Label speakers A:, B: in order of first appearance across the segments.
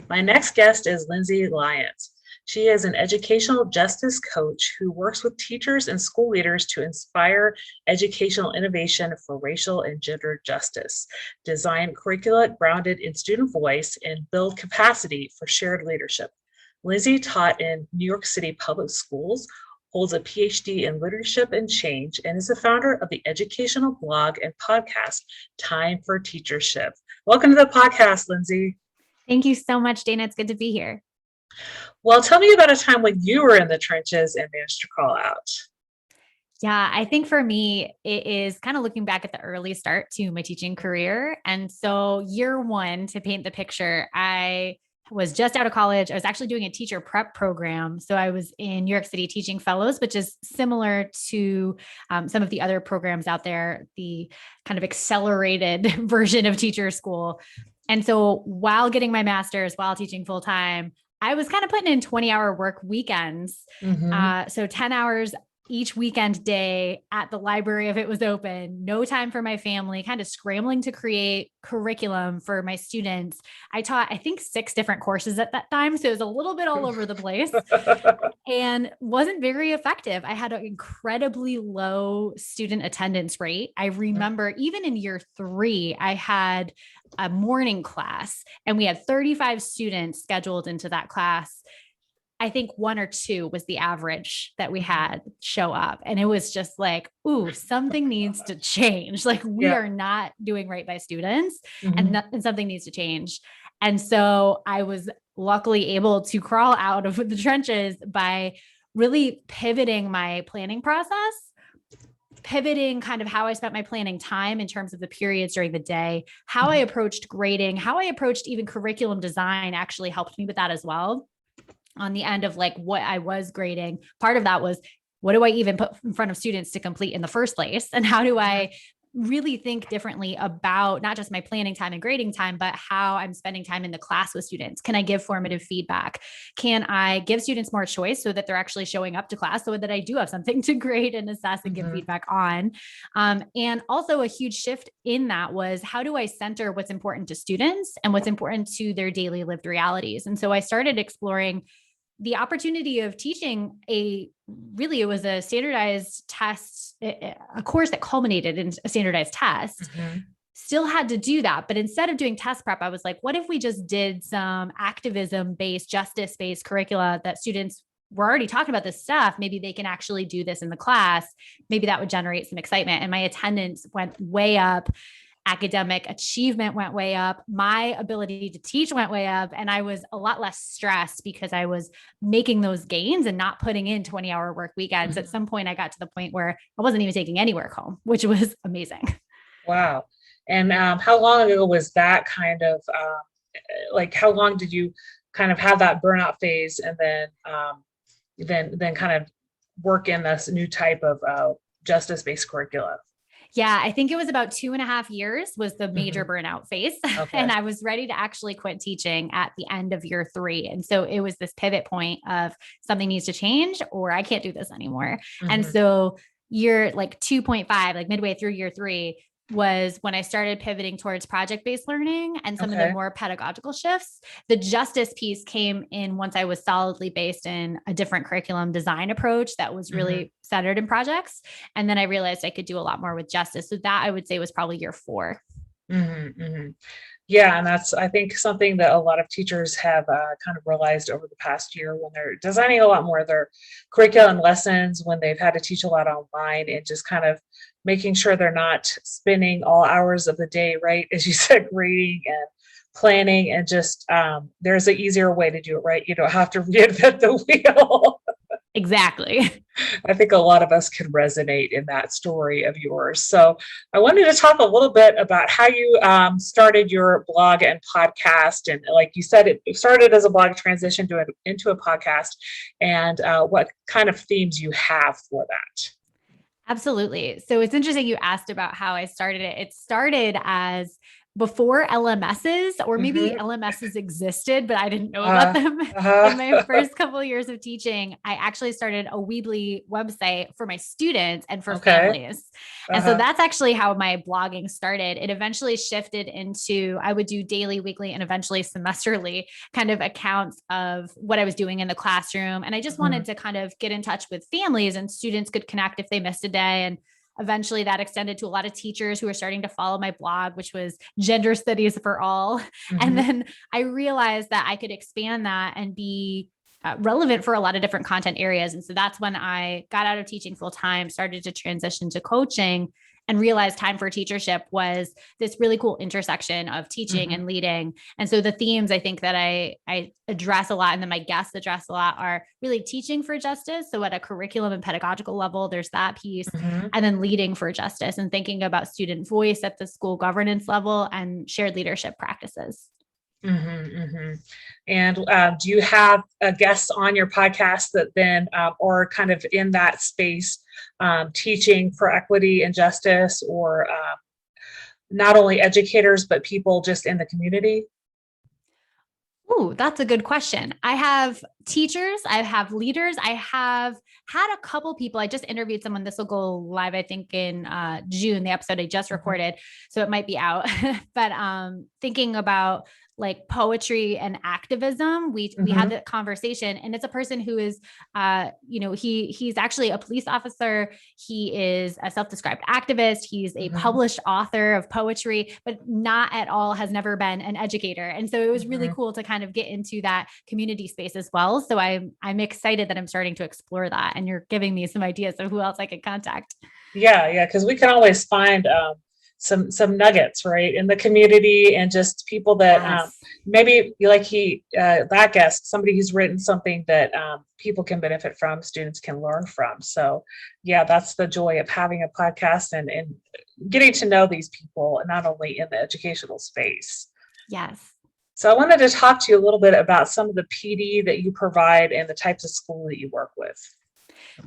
A: My next guest is Lindsay Lyons. She is an educational justice coach who works with teachers and school leaders to inspire educational innovation for racial and gender justice, design curricula grounded in student voice, and build capacity for shared leadership. Lindsay taught in New York City public schools, holds a PhD in leadership and change, and is the founder of the educational blog and podcast, Time for Teachership. Welcome to the podcast, Lindsay.
B: Thank you so much, Dana. It's good to be here.
A: Well, tell me about a time when you were in the trenches and managed to crawl out.
B: Yeah, I think for me, it is kind of looking back at the early start to my teaching career. And so, year one, to paint the picture, I was just out of college. I was actually doing a teacher prep program. So I was in New York City teaching fellows, which is similar to some of the other programs out there, the kind of accelerated version of teacher school. And so while getting my master's, while teaching full time, I was kind of putting in 20-hour work weekends.
A: Mm-hmm.
B: So 10 hours each weekend day at the library if it was open, no time for my family, kind of scrambling to create curriculum for my students. I taught, I think, 6 different courses at that time. So it was a little bit all over the place and wasn't very effective. I had an incredibly low student attendance rate. I remember even in year 3, I had a morning class and we had 35 students scheduled into that class. I think 1 or 2 was the average that we had show up. And it was just like, ooh, something needs to change. Like we
A: Yeah.
B: are not doing right by students
A: Mm-hmm.
B: and something needs to change. And so I was luckily able to crawl out of the trenches by really pivoting my planning process, pivoting kind of how I spent my planning time in terms of the periods during the day, how I approached grading, how I approached even curriculum design actually helped me with that as well. On the end of like what I was grading, part of that was what do I even put in front of students to complete in the first place? And how do I really think differently about not just my planning time and grading time, but how I'm spending time in the class with students? Can I give formative feedback? Can I give students more choice so that they're actually showing up to class so that I do have something to grade and assess and give
A: Mm-hmm.
B: feedback on? And also a huge shift in that was how do I center what's important to students and what's important to their daily lived realities? And so I started exploring the opportunity of teaching it was a standardized test, a course that culminated in a standardized test,
A: Mm-hmm.
B: still had to do that. But instead of doing test prep, I was like, what if we just did some activism based, justice based curricula that students were already talking about this stuff. Maybe they can actually do this in the class. Maybe that would generate some excitement. And my attendance went way up. Academic achievement went way up. My ability to teach went way up. And I was a lot less stressed because I was making those gains and not putting in 20-hour work weekends. At some point, I got to the point where I wasn't even taking any work home, which was amazing.
A: Wow. And how long ago was that kind of like? How long did you kind of have that burnout phase, and then kind of work in this new type of justice-based curricula?
B: Yeah, I think it was about 2.5 years was the major
A: Hmm.
B: burnout phase.
A: Okay.
B: And I was ready to actually quit teaching at the end of year 3. And so it was this pivot point of something needs to change or I can't do this anymore. And
A: Hmm.
B: so year like 2.5, like midway through year 3, was when I started pivoting towards project-based learning and some of the
A: Okay.
B: more pedagogical shifts. The justice piece came in once I was solidly based in a different curriculum design approach that was
A: Hmm.
B: really centered in projects. And then I realized I could do a lot more with justice. So that I would say was probably year 4.
A: Hmm. Hmm. Yeah, and that's, I think, something that a lot of teachers have kind of realized over the past year when they're designing a lot more of their curriculum lessons, when they've had to teach a lot online, and just kind of making sure they're not spending all hours of the day, right? As you said, grading and planning, and just there's an easier way to do it, right? You don't have to reinvent the wheel.
B: Exactly.
A: I think a lot of us can resonate in that story of yours. So I wanted to talk a little bit about how you started your blog and podcast. And like you said, it started as a blog, transitioned into a podcast, and what kind of themes you have for that.
B: Absolutely. So it's interesting you asked about how I started it. It started as before LMSs, or maybe
A: Mm-hmm.
B: LMSs existed, but I didn't know about
A: Uh,
B: them. In my
A: uh-huh.
B: first couple of years of teaching, I actually started a Weebly website for my students and for
A: Okay.
B: families. And so
A: Uh-huh.
B: that's actually how my blogging started. It eventually shifted into, I would do daily, weekly, and eventually semesterly kind of accounts of what I was doing in the classroom. And I just
A: Mm-hmm.
B: wanted to kind of get in touch with families, and students could connect if they missed a day. And eventually that extended to a lot of teachers who were starting to follow my blog, which was Gender Studies for All. And
A: Mm-hmm.
B: then I realized that I could expand that and be relevant for a lot of different content areas. And so that's when I got out of teaching full time, started to transition to coaching, and realized time for teachership was this really cool intersection of teaching
A: Mm-hmm.
B: and leading. And so the themes I think that I address a lot, and then my guests address a lot, are really teaching for justice. So at a curriculum and pedagogical level, there's that piece,
A: Mm-hmm.
B: and then leading for justice and thinking about student voice at the school governance level and shared leadership practices.
A: Mm-hmm. Mm-hmm. And do you have guests on your podcast that then, or kind of in that space, teaching for equity and justice, or not only educators, but people just in the community?
B: Ooh, that's a good question. I have teachers, I have leaders, I have had a couple people. I just interviewed someone. This will go live, I think, in June, the episode I just
A: Mhm.
B: recorded. So it might be out. But thinking about like poetry and activism, we had
A: Mhm.
B: that conversation, and it's a person who is he's actually a police officer. He is a self-described activist. He's a
A: Mhm.
B: published author of poetry, but not at all has never been an educator. And so it was really
A: Mhm.
B: cool to kind of get into that community space as well. So I'm excited that I'm starting to explore that, and you're giving me some ideas of who else I could contact.
A: Yeah, yeah, because we can always find some nuggets, right, in the community, and just people that
B: Yes.
A: maybe like that guest, somebody who's written something that people can benefit from, students can learn from. So, yeah, that's the joy of having a podcast, and getting to know these people, not only in the educational space.
B: Yes.
A: So, I wanted to talk to you a little bit about some of the PD that you provide and the types of school that you work with.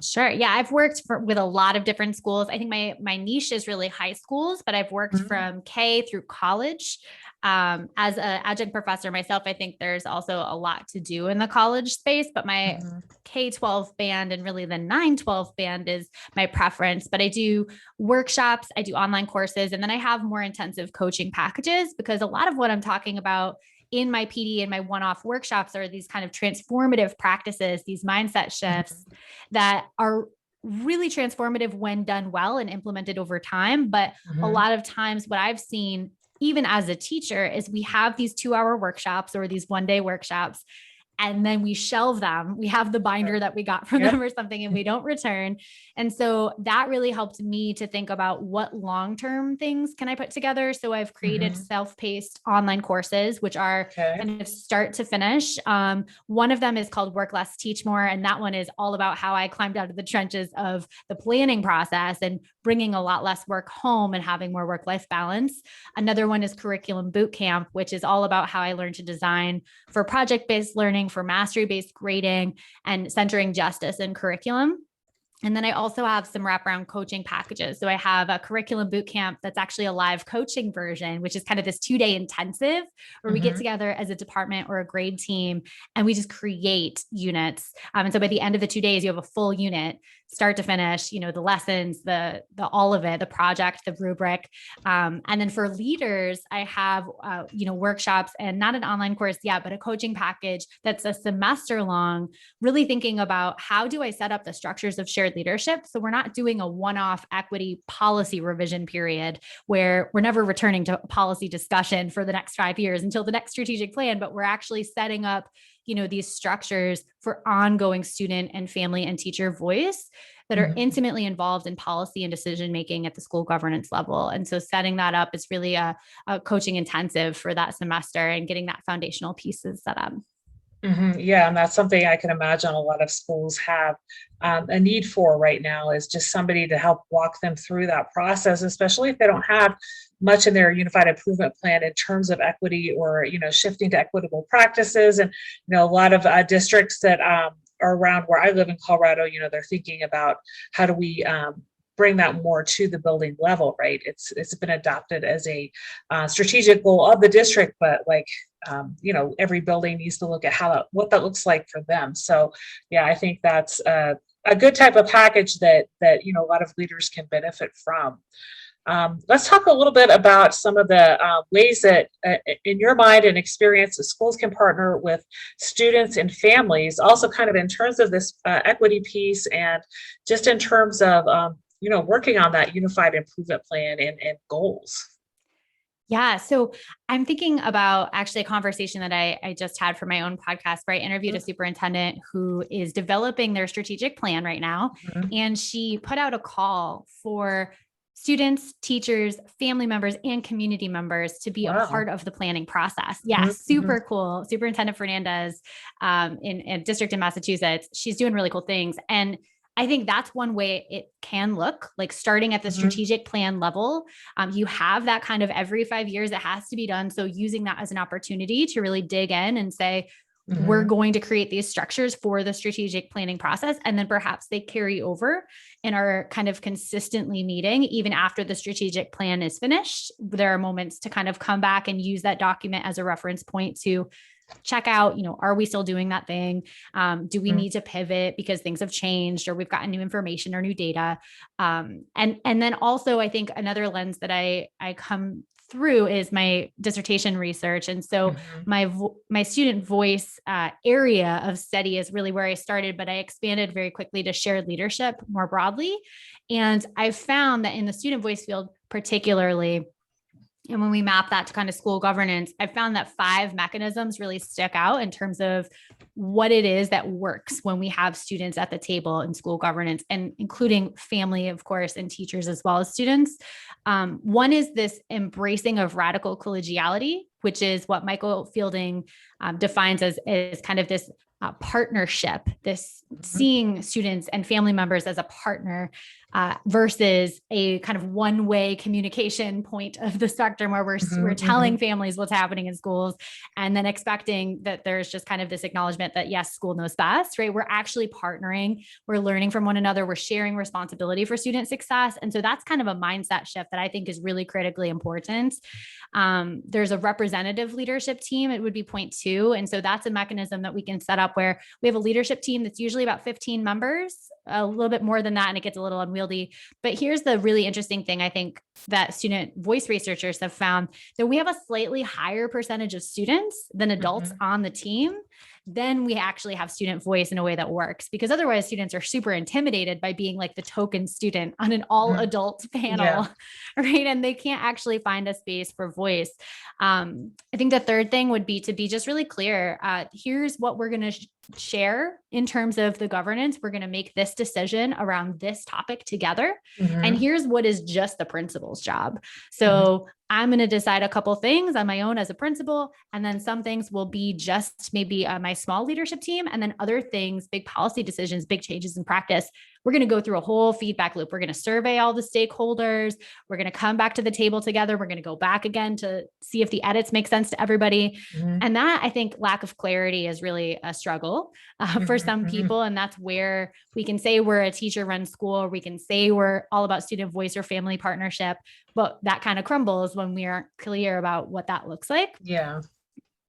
B: Sure. Yeah, I've worked with a lot of different schools. I think my niche is really high schools, but I've worked
A: Mhm.
B: from K through college. As an adjunct professor myself, I think there's also a lot to do in the college space, but my
A: Mhm.
B: K-12 band and really the 9-12 band is my preference. But I do workshops, I do online courses, and then I have more intensive coaching packages, because a lot of what I'm talking about in my PD and my one-off workshops are these kind of transformative practices, these mindset shifts
A: Mhm.
B: that are really transformative when done well and implemented over time. But a
A: Mhm.
B: lot of times, what I've seen, even as a teacher, is we have these 2-hour workshops or these 1-day workshops, and then we shelve them. We have the binder
A: Right.
B: that we got from
A: Yep.
B: them or something, and we don't return. And so that really helped me to think about what long-term things can I put together. So I've created
A: Mhm.
B: self-paced online courses, which are
A: Okay.
B: kind of start to finish. One of them is called Work Less, Teach More. And that one is all about how I climbed out of the trenches of the planning process and bringing a lot less work home and having more work-life balance. Another one is Curriculum Bootcamp, which is all about how I learned to design for project-based learning, for mastery-based grading, and centering justice in curriculum. And then I also have some wraparound coaching packages. So I have a curriculum bootcamp that's actually a live coaching version, which is kind of this 2-day intensive where we get
A: Mhm.
B: together as a department or a grade team and we just create units. And so by the end of the 2 days, you have a full unit, start to finish, the lessons, the all of it, the project, the rubric. And then for leaders, I have workshops, and not an online course yet, but a coaching package that's a semester long, really thinking about how do I set up the structures of shared leadership. So we're not doing a one-off equity policy revision period where we're never returning to policy discussion for the next 5 years until the next strategic plan, but we're actually setting up these structures for ongoing student and family and teacher voice that are
A: Mhm.
B: intimately involved in policy and decision making at the school governance level. And so setting that up is really a coaching intensive for that semester and getting that foundational pieces set up.
A: Yeah, and that's something I can imagine a lot of schools have a need for right now, is just somebody to help walk them through that process, especially if they don't have much in their unified improvement plan in terms of equity, or shifting to equitable practices. And a lot of districts that are around where I live in Colorado, they're thinking about how do we bring that more to the building level, right? It's been adopted as a strategic goal of the district, but like, every building needs to look at what that looks like for them. So yeah, I think that's a good type of package that a lot of leaders can benefit from. Let's talk a little bit about some of the ways that, in your mind and experience, the schools can partner with students and families, also kind of in terms of this equity piece, and just in terms of, working on that unified improvement plan and goals.
B: Yeah. So I'm thinking about actually a conversation that I just had for my own podcast where I interviewed a superintendent who is developing their strategic plan right now.
A: Mhm.
B: And she put out a call for students, teachers, family members, and community members to be a
A: Wow.
B: part of the planning process. Yeah,
A: Mhm,
B: super cool. Superintendent Fernandez in a district in Massachusetts. She's doing really cool things. And I think that's one way it can look like, starting at the
A: mhm,
B: strategic plan level. You have that kind of every 5 years, it has to be done. So using that as an opportunity to really dig in and say, we're
A: mhm,
B: going to create these structures for the strategic planning process. And then perhaps they carry over and are kind of consistently meeting even after the strategic plan is finished. There are moments to kind of come back and use that document as a reference point to check out, are we still doing that thing? Do we
A: mhm.
B: need to pivot because things have changed or we've gotten new information or new data? And then also, I think another lens that I come through is my dissertation research. And so
A: Mhm.
B: my student voice area of study is really where I started, but I expanded very quickly to shared leadership more broadly. And I found that in the student voice field, particularly, and when we map that to kind of school governance, I found that 5 mechanisms really stick out in terms of what it is that works when we have students at the table in school governance, and including family, of course, and teachers as well as students. One is this embracing of radical collegiality, which is what Michael Fielding defines as kind of this partnership, this
A: Mhm.
B: seeing students and family members as a partner versus a kind of one-way communication point of the spectrum where we're
A: Mhm.
B: telling
A: Mhm.
B: families what's happening in schools and then expecting that there's just kind of this acknowledgement that yes, school knows best, right? We're actually partnering, we're learning from one another, we're sharing responsibility for student success. And so that's kind of a mindset shift that I think is really critically important. There's a representative leadership team. It would be point 2. And so that's a mechanism that we can set up where we have a leadership team that's usually about 15 members, a little bit more than that, and it gets a little unwieldy. But here's the really interesting thing, I think, that student voice researchers have found, that we have a slightly higher percentage of students than adults
A: Mhm.
B: on the team. Then we actually have student voice in a way that works, because otherwise students are super intimidated by being like the token student on an all
A: Mhm.
B: adult panel,
A: Yeah.
B: right? And they can't actually find a space for voice. I think the third thing would be to be just really clear. Here's what we're going to share in terms of the governance. We're going to make this decision around this topic together. And
A: Mhm.
B: here's what is just the principal's job.
A: Mhm.
B: So I'm going to decide a couple things on my own as a principal, and then some things will be just maybe my small leadership team. And then other things, big policy decisions, big changes in practice, we're going to go through a whole feedback loop. We're going to survey all the stakeholders. We're going to come back to the table together. We're going to go back again to see if the edits make sense to everybody.
A: Mhm.
B: And that, I think, lack of clarity is really a struggle for
A: Mhm.
B: some
A: Mhm.
B: people. And that's where we can say we're a teacher-run school, or we can say we're all about student voice or family partnership, but that kind of crumbles when we aren't clear about what that looks like.
A: Yeah.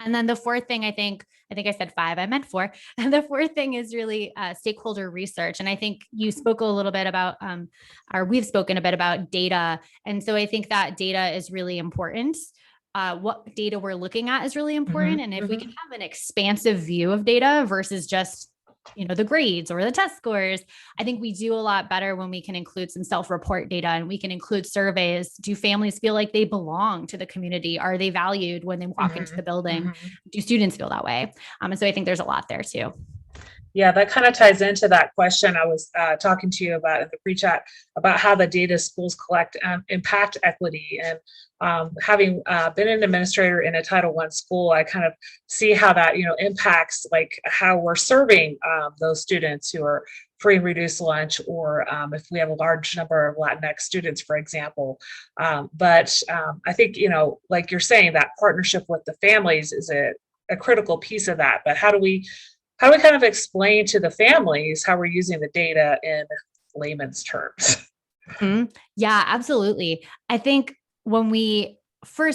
B: And then the fourth thing, I think I said 5, I meant 4. And the fourth thing is really stakeholder research. And I think you spoke a little bit about, or we've spoken a bit about data. And so I think that data is really important. What data we're looking at is really important.
A: Mhm.
B: And if we can
A: Mhm.
B: have an expansive view of data versus just the grades or the test scores, I think we do a lot better when we can include some self-report data, and we can include surveys. Do families feel like they belong to the community? Are they valued when they walk into the
A: Mhm.
B: building?
A: Mhm.
B: Do students feel that way? And so I think there's a lot there too.
A: Yeah, that kind of ties into that question I was talking to you about in the pre-chat about how the data schools collect impact equity. And having been an administrator in a Title I school, I kind of see how that impacts like how we're serving those students who are free and reduced lunch, or if we have a large number of Latinx students, for example. But I think like you're saying, that partnership with the families is a critical piece of that. But how do we kind of explain to the families how we're using the data in layman's terms?
B: Mhm. Yeah, absolutely. I think when we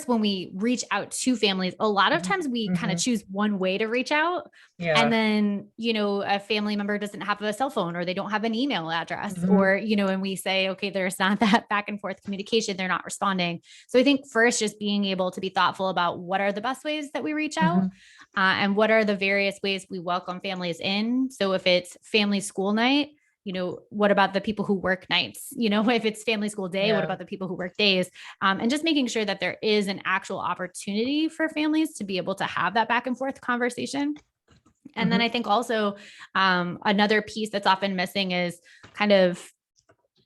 B: when we reach out to families, a lot of
A: Mhm,
B: times we kind of
A: mhm.
B: choose one way to reach out. And
A: Yeah.
B: then, a family member doesn't have a cell phone or they don't have an email address
A: Mhm,
B: or, and we say, okay, there's not that back and forth communication. They're not responding. So I think first, just being able to be thoughtful about what are the best ways that we reach out,
A: mhm.
B: and what are the various ways we welcome families in. So if it's family school night, what about the people who work nights? If it's family school day, what
A: Yeah.
B: about the people who work days? And just making sure that there is an actual opportunity for families to be able to have that back and forth conversation. And then
A: Mhm,
B: I think also, another piece that's often missing is kind of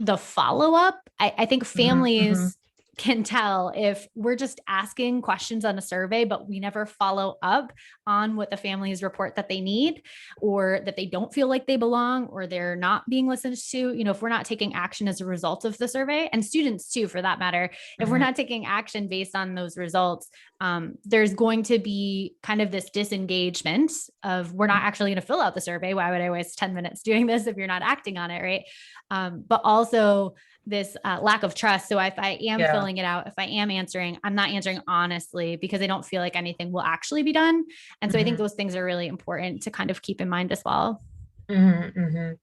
B: the follow up. I think
A: mhm, mhm.
B: families can tell if we're just asking questions on a survey, but we never follow up on what the families report that they need, or that they don't feel like they belong, or they're not being listened to. If we're not taking action as a result of the survey, and students too, for that matter, if we're
A: Mhm,
B: not taking action based on those results, there's going to be kind of this disengagement of, we're not
A: mhm.
B: actually going to fill out the survey. Why would I waste 10 minutes doing this if you're not acting on it? Right. But also this lack of trust. So if I am
A: Yeah.
B: filling it out, if I am answering, I'm not answering honestly because I don't feel like anything will actually be done. And so I think
A: Mhm,
B: those things are really important to kind of keep in mind as well.
A: mhm, mhm.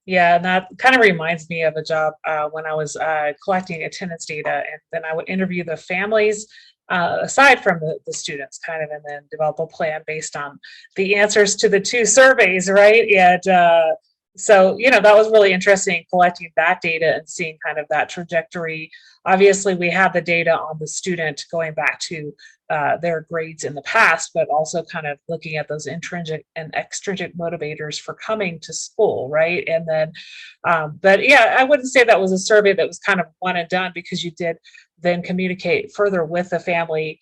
A: Yeah, and that kind of reminds me of a job when I was collecting attendance data, and then I would interview the families aside from the students, kind of, and then develop a plan based on the answers to the two surveys, right? And so, that was really interesting collecting that data and seeing kind of that trajectory. Obviously, we have the data on the student going back to their grades in the past, but also kind of looking at those intrinsic and extrinsic motivators for coming to school, right? And then, but yeah, I wouldn't say that was a survey that was kind of one and done, because you did then communicate further with the family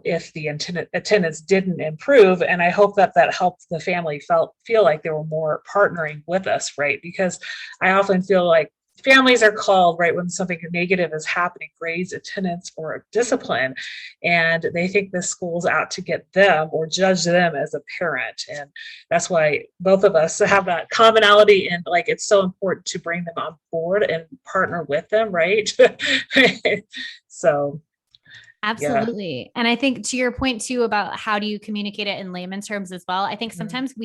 A: if the attendance didn't improve. And I hope that that helped the family feel like they were more partnering with us, right? Because I often feel like families are called right when something negative is happening, grades, attendance, or discipline, and they think the school's out to get them or judge them as a parent. And that's why both of us have that commonality, and like it's so important to bring them on board and partner with them, right? So yeah.
B: Absolutely. And I think to your point too about how do you communicate it in layman's terms as well, I think
A: Mhm,
B: sometimes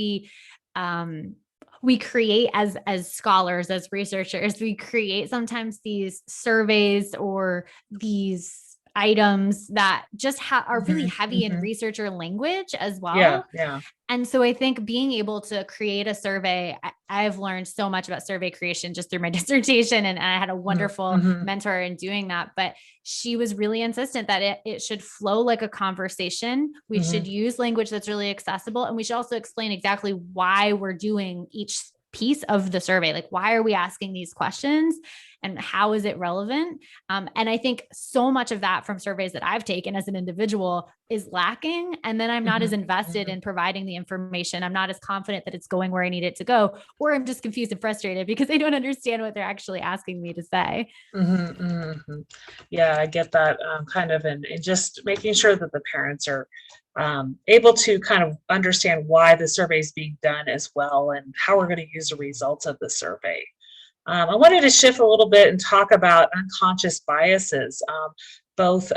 B: um we create, as scholars, as researchers, we create sometimes these surveys or these items that just are really
A: mhm,
B: heavy in
A: mhm.
B: researcher language as
A: Yeah,
B: well.
A: yeah.
B: And so I think being able to create a survey, I've learned so much about survey creation just through my dissertation. And I had a
A: Mhm,
B: wonderful
A: mhm,
B: mentor in doing that. But she was really insistent that it should flow like a conversation. We should
A: mhm,
B: use language that's really accessible. And we should also explain exactly why we're doing each piece of the survey. Like, why are we asking these questions and how is it relevant? And I think so much of that from surveys that I've taken as an individual is lacking. And then I'm not as
A: mhm,
B: invested
A: mhm.
B: in providing the information. I'm not as confident that it's going where I need it to go, or I'm just confused and frustrated because I don't understand what they're actually asking me to say.
A: Mhm, mhm, mhm. Yeah, I get that kind of, and just making sure that the parents are able to kind of understand why the survey is being done as well, and how we're going to use the results of the survey. I wanted to shift a little bit and talk about unconscious biases, both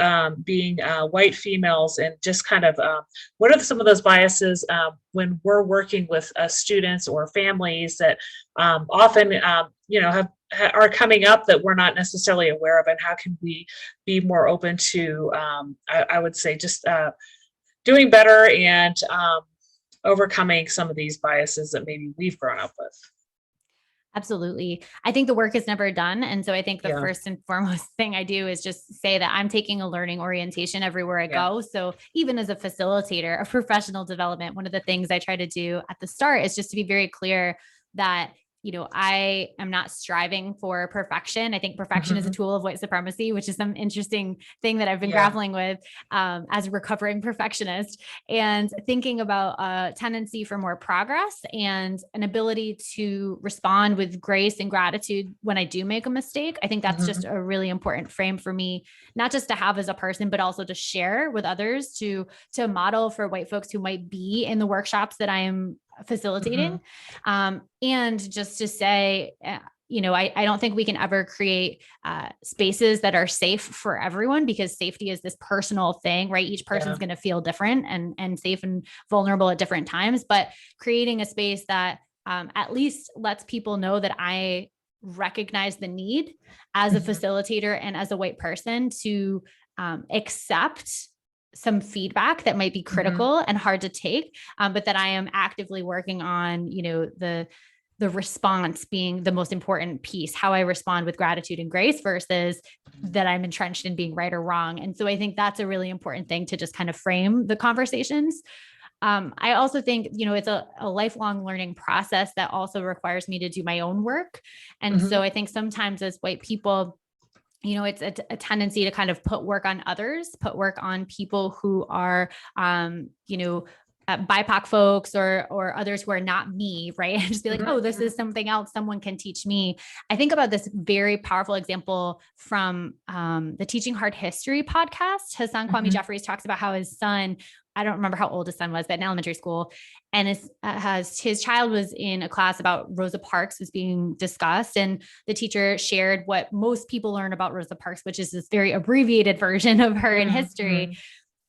A: being white females, and just kind of what are some of those biases when we're working with students or families that often, are coming up that we're not necessarily aware of, and how can we be more open to, I would say, just doing better and overcoming some of these biases that maybe we've grown up with.
B: Absolutely. I think the work is never done. And so I think the
A: Yeah,
B: first and foremost thing I do is just say that I'm taking a learning orientation everywhere I
A: yeah.
B: go. So even as a facilitator of professional development, one of the things I try to do at the start is just to be very clear that I am not striving for perfection. I think perfection is a
A: Mhm.
B: tool of white supremacy, which is some interesting thing that I've been
A: Yeah.
B: grappling with, as a recovering perfectionist, and thinking about a tendency for more progress and an ability to respond with grace and gratitude when I do make a mistake. I think that's just
A: Mhm.
B: a really important frame for me, not just to have as a person, but also to share with others, to model for white folks who might be in the workshops that I am facilitating.
A: Mhm.
B: And just to say, I don't think we can ever create spaces that are safe for everyone, because safety is this personal thing, right? Each person's going to feel different and safe and vulnerable at different times, but creating a space that at least lets people know that I recognize the need as a facilitator and as a white person to accept some feedback that might be critical and hard to take, but that I am actively working on, the response being the most important piece, how I respond with gratitude and grace versus that I'm entrenched in being right or wrong. And so I think that's a really important thing to just kind of frame the conversations. I also think, it's a lifelong learning process that also requires me to do my own work. And so I think sometimes as white people, it's a tendency to kind of put work on others, put work on people who are, BIPOC folks or others who are not me, right? And just be like, oh, this is something else someone can teach me. I think about this very powerful example from the Teaching Hard History podcast. Hassan Kwame Jeffries talks about how his son, I don't remember how old his son was, but in elementary school, and his child was in a class about Rosa Parks was being discussed. And the teacher shared what most people learn about Rosa Parks, which is this very abbreviated version of her in history,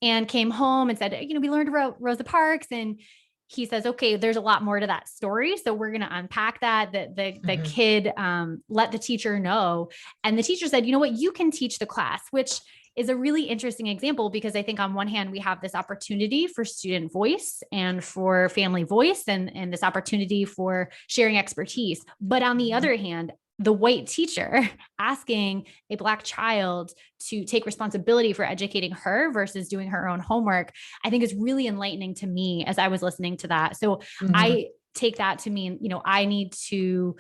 B: and came home and said, we learned about Rosa Parks. And he says, okay, there's a lot more to that story. So we're going to unpack that. The kid let the teacher know. And the teacher said, you know what, you can teach the class, which is a really interesting example, because I think on one hand, we have this opportunity for student voice and for family voice and this opportunity for sharing expertise. But on the other hand, the white teacher asking a Black child to take responsibility for educating her versus doing her own homework, I think is really enlightening to me as I was listening to that. So I take that to mean, I need to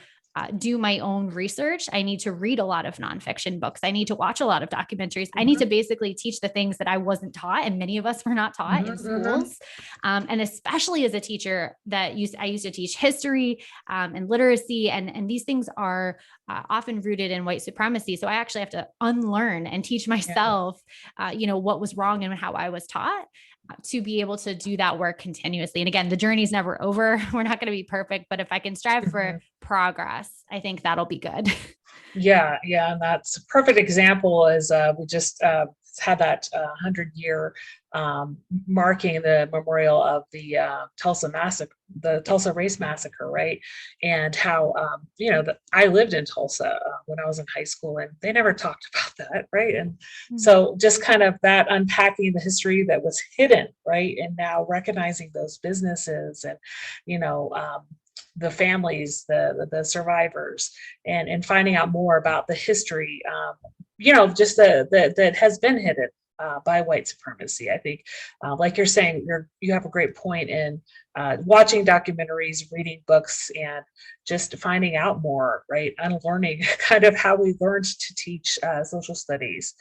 B: do my own research. I need to read a lot of nonfiction books. I need to watch a lot of documentaries. I need to basically teach the things that I wasn't taught, and many of us were not taught in schools. And especially as a teacher I used to teach history and literacy, and these things are often rooted in white supremacy. So I actually have to unlearn and teach myself, what was wrong and how I was taught, to be able to do that work continuously. And again, the journey's never over. We're not going to be perfect, but if I can strive for progress, I think that'll be good.
A: Yeah. And that's a perfect example is we just had that 100-year marking the memorial of the Tulsa massacre, the Tulsa race massacre, right? And how, I lived in Tulsa when I was in high school, and they never talked about that, right? And so just kind of that unpacking the history that was hidden, right? And now recognizing those businesses and, the families, the survivors, and finding out more about the history, just that has been hidden by white supremacy. I think, like you're saying, you have a great point in watching documentaries, reading books, and just finding out more, right? Unlearning kind of how we learned to teach social studies.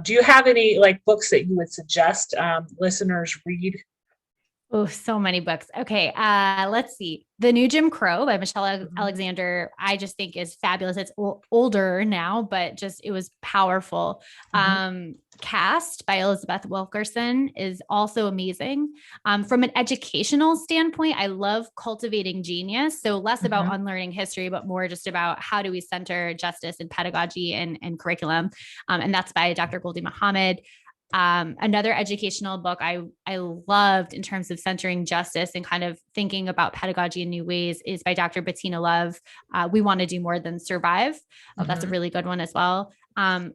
A: Do you have any books that you would suggest listeners read?
B: Oh, so many books. Okay. Let's see. The New Jim Crow by Michelle Alexander, I just think is fabulous. It's older now, but it was powerful. Cast by Elizabeth Wilkerson is also amazing. From an educational standpoint, I love Cultivating Genius. So less about unlearning history, but more just about how do we center justice in pedagogy and curriculum. And that's by Dr. Goldie Muhammad. Another educational book I loved in terms of centering justice and kind of thinking about pedagogy in new ways is by Dr. Bettina Love. We Want to Do More Than Survive. That's a really good one as well.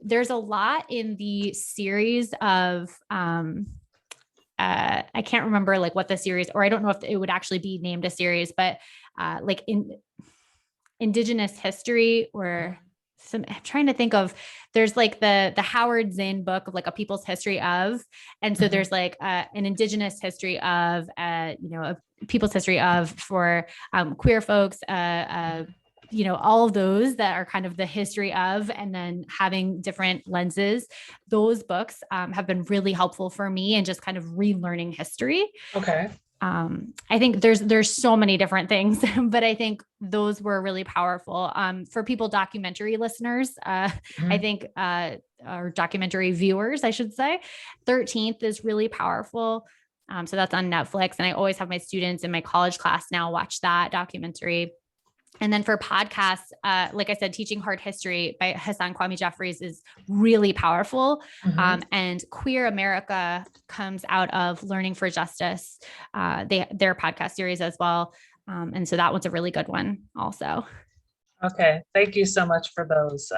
B: There's a lot in the series of, I can't remember what the series, or I don't know if it would actually be named a series, but in Indigenous history or I'm trying to think of, there's the Howard Zinn book of A People's History of, and so there's an Indigenous history of, a people's history of for queer folks, all of those that are kind of the history of, and then having different lenses. Those books have been really helpful for me and just kind of relearning history.
A: Okay.
B: I think there's so many different things, but I think those were really powerful for people, documentary listeners. I think, or documentary viewers, I should say. 13th is really powerful. So that's on Netflix. And I always have my students in my college class now watch that documentary. And then for podcasts, like I said, Teaching Hard History by Hassan Kwame Jeffries is really powerful. And Queer America comes out of Learning for Justice, their podcast series as well. And so that one's a really good one also.
A: Okay. Thank you so much for those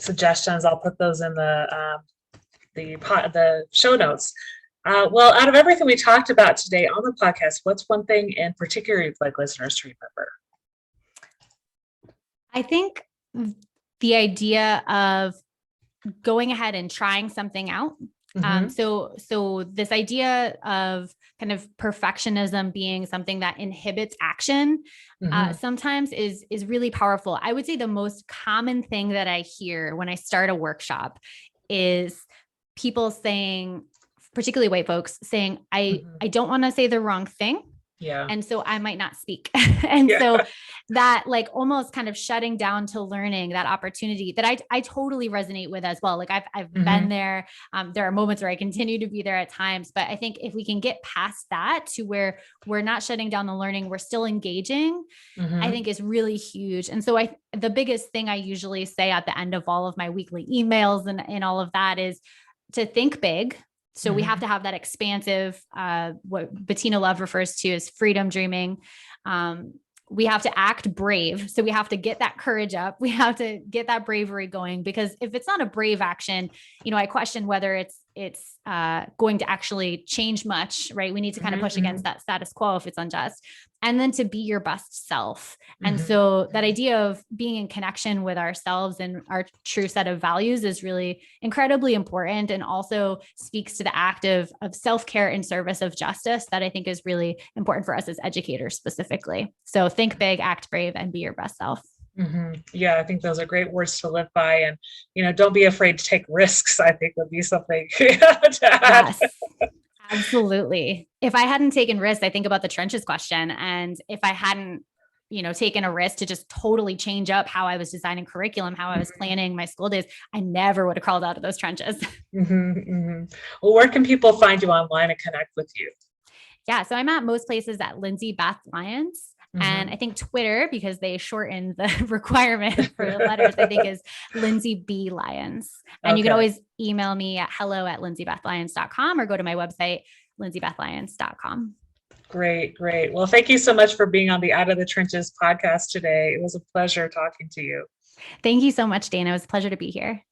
A: suggestions. I'll put those in the show notes. Well, out of everything we talked about today on the podcast, what's one thing in particular you'd like listeners to remember?
B: I think the idea of going ahead and trying something out. So this idea of kind of perfectionism being something that inhibits action, sometimes is really powerful. I would say the most common thing that I hear when I start a workshop is people saying, particularly white folks saying, I don't want to say the wrong thing.
A: Yeah.
B: And so I might not speak. And so that like almost kind of shutting down to learning, that opportunity that I totally resonate with as well. Like I've been there. There are moments where I continue to be there at times, but I think if we can get past that to where we're not shutting down the learning, we're still engaging, I think is really huge. And so the biggest thing I usually say at the end of all of my weekly emails and all of that is to think big. So we have to have that expansive, what Bettina Love refers to as freedom dreaming. We have to act brave. So we have to get that courage up. We have to get that bravery going, because if it's not a brave action, I question whether it's going to actually change much, right? We need to kind of push against that status quo if it's unjust, and then to be your best self. And so that idea of being in connection with ourselves and our true set of values is really incredibly important, and also speaks to the act of self-care in service of justice that I think is really important for us as educators specifically. So think big, act brave, and be your best self.
A: Yeah, I think those are great words to live by. And, don't be afraid to take risks, I think would be something to add.
B: Yes, absolutely. If I hadn't taken risks, I think about the trenches question. And if I hadn't, taken a risk to just totally change up how I was designing curriculum, how I was planning my school days, I never would have crawled out of those trenches.
A: Well, where can people find you online and connect with you?
B: Yeah, so I'm at most places at Lindsay Beth Lyons. And I think Twitter, because they shortened the requirement for the letters, I think is Lindsay B. Lyons. And you can always email me at hello@lindsaybethlyons.com or go to my website, lindsaybethlyons.com.
A: Great. Well, thank you so much for being on the Out of the Trenches podcast today. It was a pleasure talking to you.
B: Thank you so much, Dana. It was a pleasure to be here.